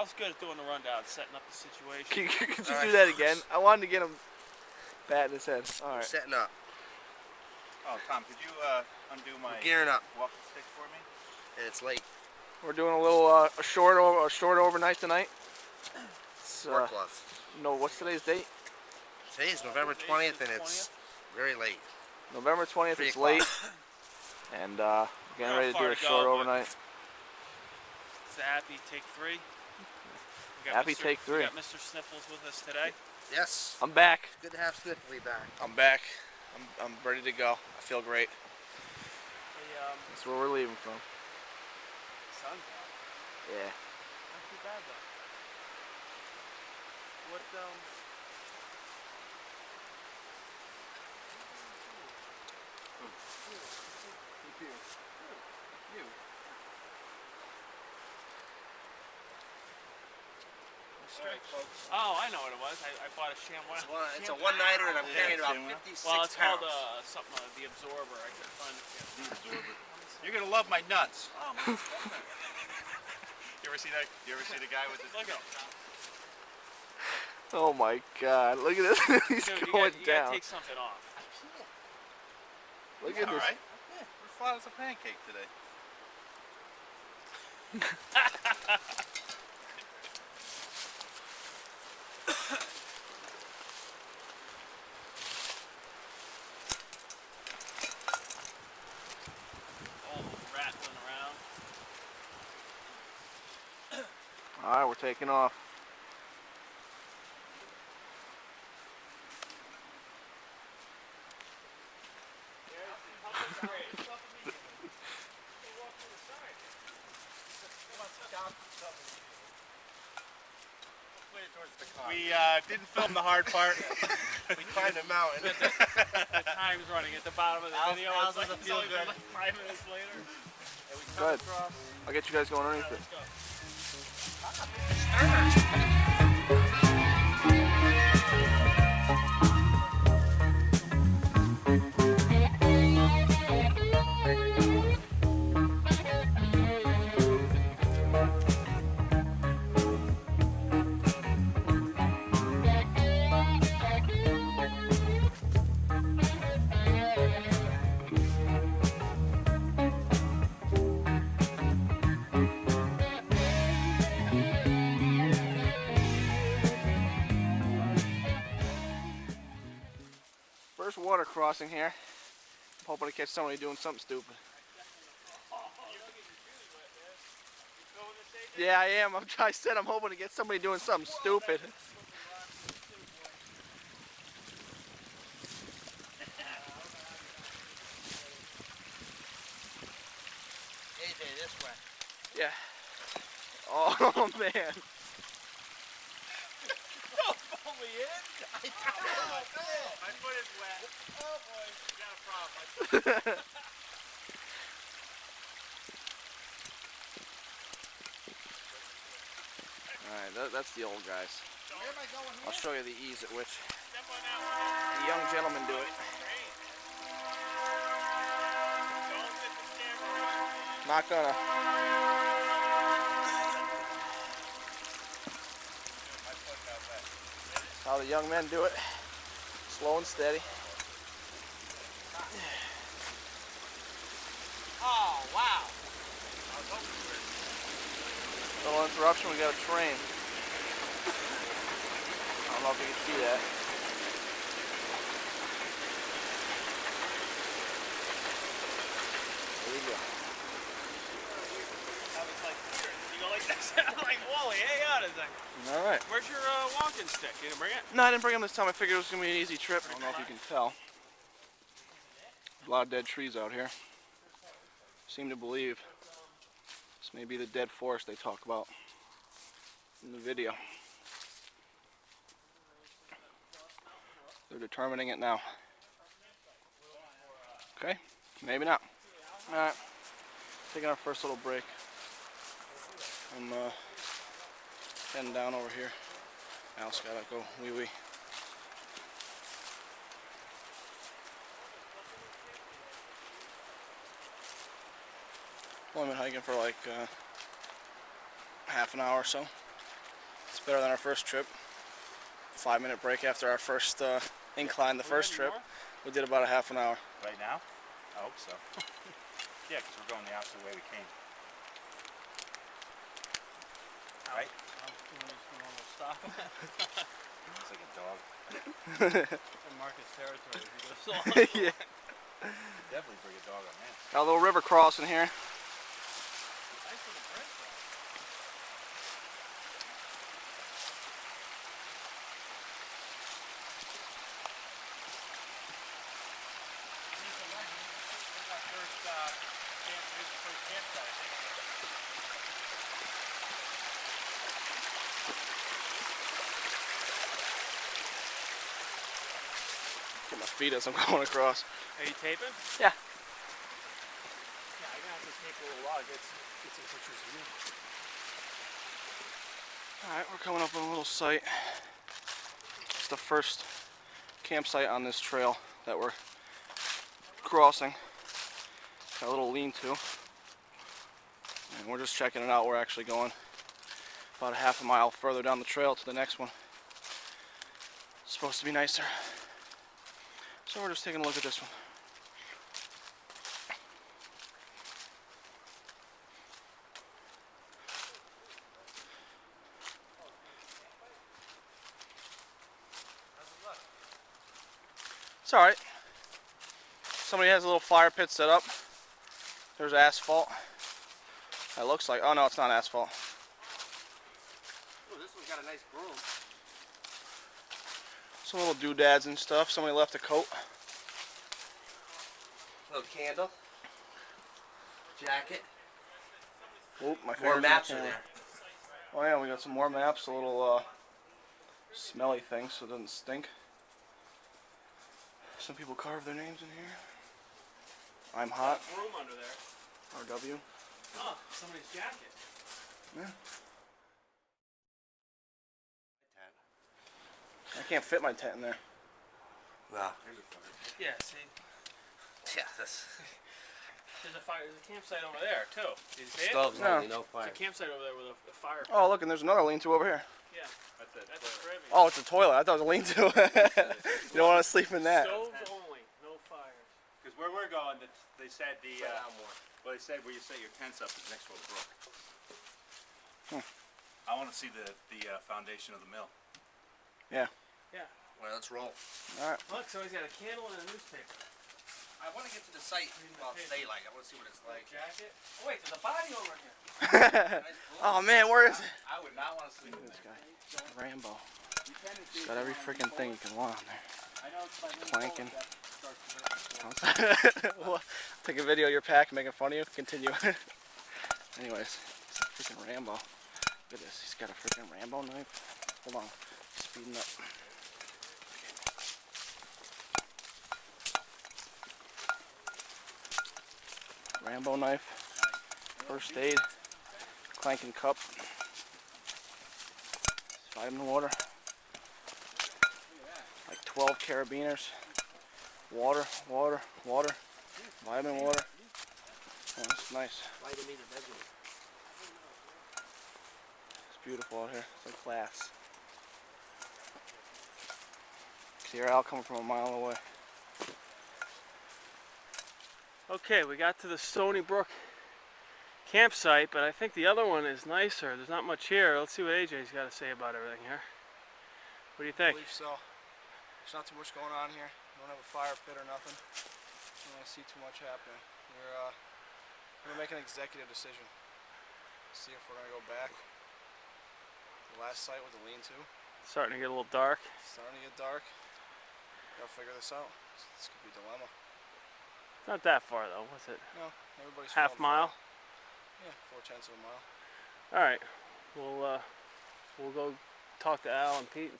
Al's good at doing the rundown, setting up the situation. Could you do that again? I wanted to get him patting his head. All right. Setting up. Oh, Tom, could you undo my gearing up walking stick for me? And it's late. We're doing a little a short overnight tonight. Work gloves. No, what's today's date? Today's November 20th, and it's very late. November 20th. It's late, and getting ready to do a short overnight. It's a happy take 3. Happy take 3. We got Mr. Sniffles with us today. Yes. I'm back. It's good to have Sniffly back. I'm back. I'm ready to go. I feel great. That's where we're leaving from. Sun? Yeah. Not too bad though. What Oh, I know what it was. I bought a chamois. It's a one-nighter, and I'm carrying about 56 Well, it's pounds. called something the absorber. I couldn't find it. The absorber. You're gonna love my nuts. Oh, my You ever see that? You ever see the guy with the? Look at him. Oh my God! Look at this. He's Dude, going you down. gotta take something off. Look at All this. right. Yeah, we're flat as a pancake today. Rattling around. All right, we're taking off. We didn't film the hard part. We climbed a mountain. The time's running at the bottom of the video. Al's It's doesn't it's feel only been good. like 5 minutes later. And we Good. come across. I'll get you guys going underneath it. Let's go. First water crossing here. I'm hoping to catch somebody doing something stupid. Yeah, I am. I said I'm hoping to get somebody doing something stupid. AJ, this way. Yeah. Oh man. Don't pull me in. My foot is wet. Oh boy. You got a problem. Alright, that's the old guys. Where am I going here? I'll show you the ease at which Step on that one. the young gentlemen do it. Don't hit the camera. Not gonna. My foot got wet. That's how the young men do it. Slow and steady. Oh, wow. Little interruption, we got a train. I don't know if you can see that. There you go. I was like, you go like this. I'm like, Wally, hang on a second. Alright. Where's your walking stick? You didn't bring it? No, I didn't bring them this time. I figured it was going to be an easy trip. I don't know if you can tell. A lot of dead trees out here. Seem to believe this may be the dead forest they talk about in the video. They're determining it now. Okay, maybe not. Alright, taking our first little break. I'm heading down over here. Al's gotta go wee-wee. Well, I've been hiking for like half an hour or so. It's better than our first trip. 5-minute break after our first incline. The first trip, we did about a half an hour. Right now? I hope so. Yeah, because we're going the opposite way we came. Right? Stop. It's like a dog. Marcus territory. Yeah. Definitely bring a dog on that. Got a little river crossing here. Get my feet as I'm going across. Are you taping? Yeah. Yeah, I'm gonna have to tape a little while. Get some pictures of you. Alright, we're coming up on a little site. It's the first campsite on this trail that we're crossing. Got a little lean-to. And we're just checking it out. We're actually going about a half a mile further down the trail to the next one. It's supposed to be nicer. So we're just taking a look at this one. It's alright. Somebody has a little fire pit set up. There's asphalt. That looks like, oh no, it's not asphalt. Oh, this one's got a nice broom. Some little doodads and stuff. Somebody left a coat. Little candle. Jacket. Oop, my More fingers in the maps are camera. there. Oh yeah, we got some more maps. A little smelly thing so it doesn't stink. Some people carve their names in here. I'm hot. Room under there. RW. Oh, somebody's jacket. Yeah. I can't fit my tent in there. Wow. Yeah, see, Yeah, that's there's a fire. There's a campsite over there too. Did you see it? stove's No. only no fire. There's a campsite over there with a fire. Oh, look, and there's another lean-to over here. Yeah, that's a Caribbean. Oh, it's a toilet. I thought it was a lean-to. You don't want to sleep in that. Stoves only, no fires. Because where we're going, they said the, Spread out more. well, they said where you set your tents up is next to a brook. I want to see the foundation of the mill. Yeah. Yeah. Well, let's roll. All right. Look, somebody's got a candle and a newspaper. I want to get to the site while it's daylight. I want to see what it's like. Jacket. Oh wait, there's a body over here. Nice broom. Oh man, where is it? I would not want to sleep in This there. guy, Rambo. He's got every freaking thing you can want on there. I know it's my Planking. Well, take a video of your pack making fun of you. Continue. Anyways, he's a freaking Rambo. Look at this. He's got a freaking Rambo knife. Hold on. He's speeding up. Rambo knife. First aid. Clanking cup. Vitamin water. Like 12 carabiners. Water. Vitamin water. Oh, that's nice. Vitamin and bedroom. It's beautiful out here. It's like class. See your owl coming from a mile away. Okay, we got to the Stony Brook campsite, but I think the other one is nicer. There's not much here. Let's see what AJ's got to say about everything here. What do you I think? believe so. There's not too much going on here. We don't have a fire pit or nothing. Don't really see too much happening. We're gonna make an executive decision. See if we're gonna go back. The last site with the lean-to. Starting to get a little dark. It's starting to get dark. Gotta figure this out. This could be a dilemma. Not that far though, was it? No, everybody's Half feeling mile? fine. Yeah, 4/10 of a mile. All right, we'll go talk to Al and Pete and